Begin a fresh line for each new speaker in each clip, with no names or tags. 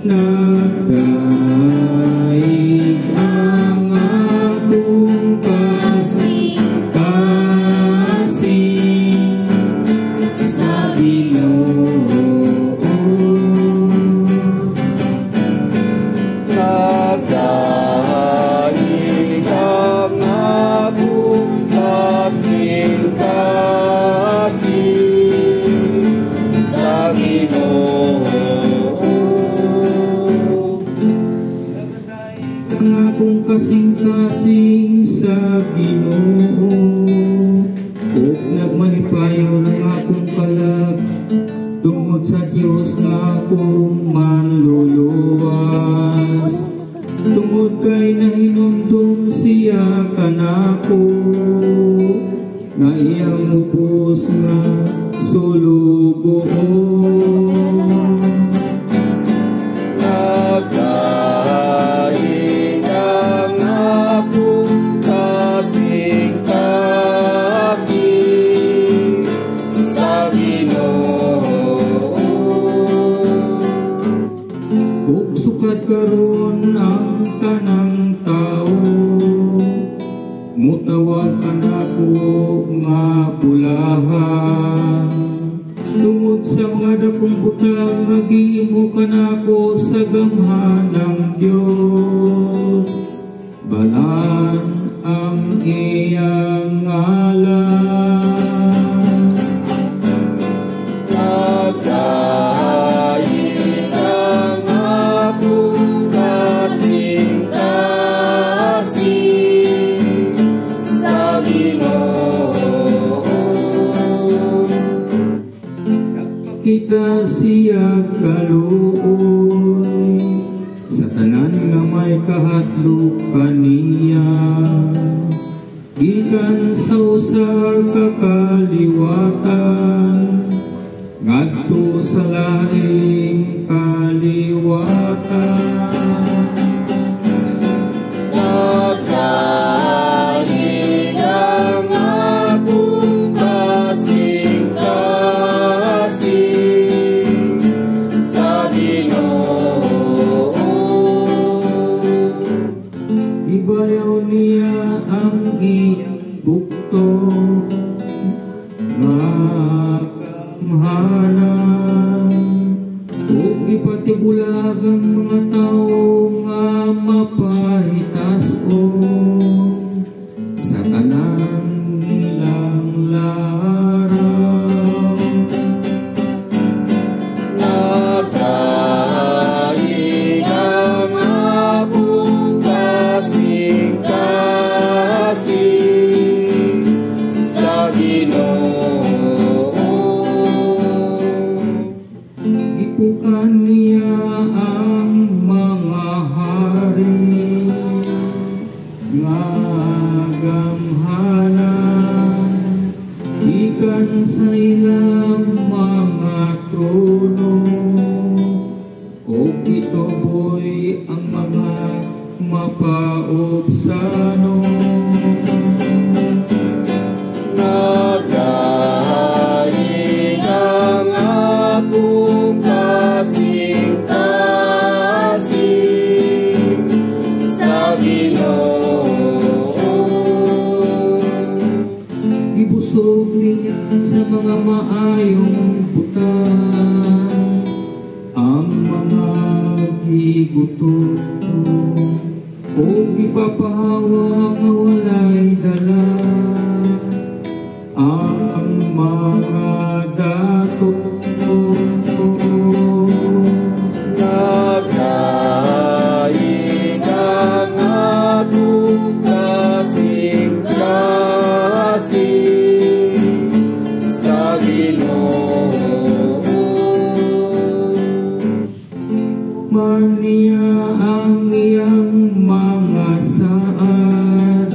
nagdaig ang akong kasing-kasing sa Ginoo. Nagdaig ang akong kasing-kasing sa Ginoo. Ang akong kasing-kasing sa Ginoo, ug nagmalipayo ng akong kalag tungod sa Dios nga akong manluluwas. Tungod kay nahinumdum siya kanako, nga iyang lubos nga sulugoon. Nagdaig ang akong kasing-kasing sa Ginoo. Ug sukat karon ang tanang tawo, mutawag kanako nga pulahan. Tungod sa mga dakong butang nga gihimo kanako sa gamhanang Dios, balaan ang iyang ngalan. Nagdaig ang akong kasing-kasing sa Ginoo. Kita siya kaluoy sa tanan nga may kahadlok kaniya, gikan sa usa ka kaliwatan ngadto sa laing kaliwatan. Nagdaig ang akong kasing-kasing sa Ginoo. Ibayaw niya ang ibukto nga kamhanan, ug ipatibulag ang mga tao nga mapahitason sa tanan nilang laraw. Nagdaig ang akong kasing-kasing sa Ginoo. Ipukan niya ang mga hari nga gamhanan, ikan sa ilang mga trono, o ituboy ang mga mapaubsano. Nagdaig ang akong kasing-kasing sa Ginoo. Ibusog niya sa mga maayong butang ang mga gigutom, o ipapahawa nga walay dala ang mga datot. Nagdaig ang akong kasing-kasing sa Ginoo. Maniya ang iyang mga saad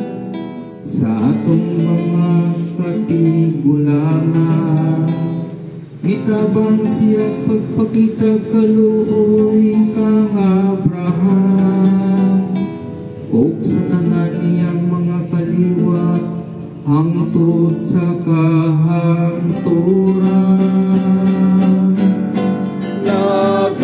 sa atong mga katigulangan. Itabang siya pagpakita kaluoy kang Abraham, o sa tanan niyang mga kaliwat hangtod sa kahangturan. Nagdaig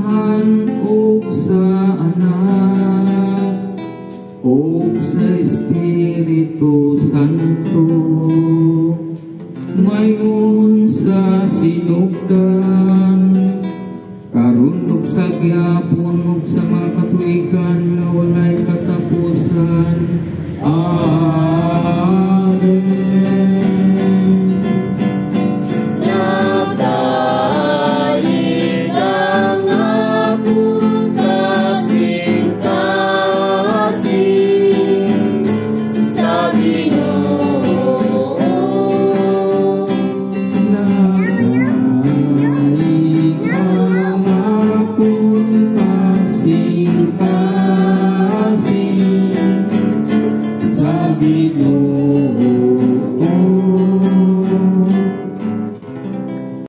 Amahan ug sa Anak ug sa Espiritu Santo, mayon sa sinugdan, karon ug sa gyapon ug sa mga katuigan nga walay katapusan. Amen.
Nagdaig ang akong kasing-kasing sa Ginoo.
Nagdaig ang akong kasing-kasing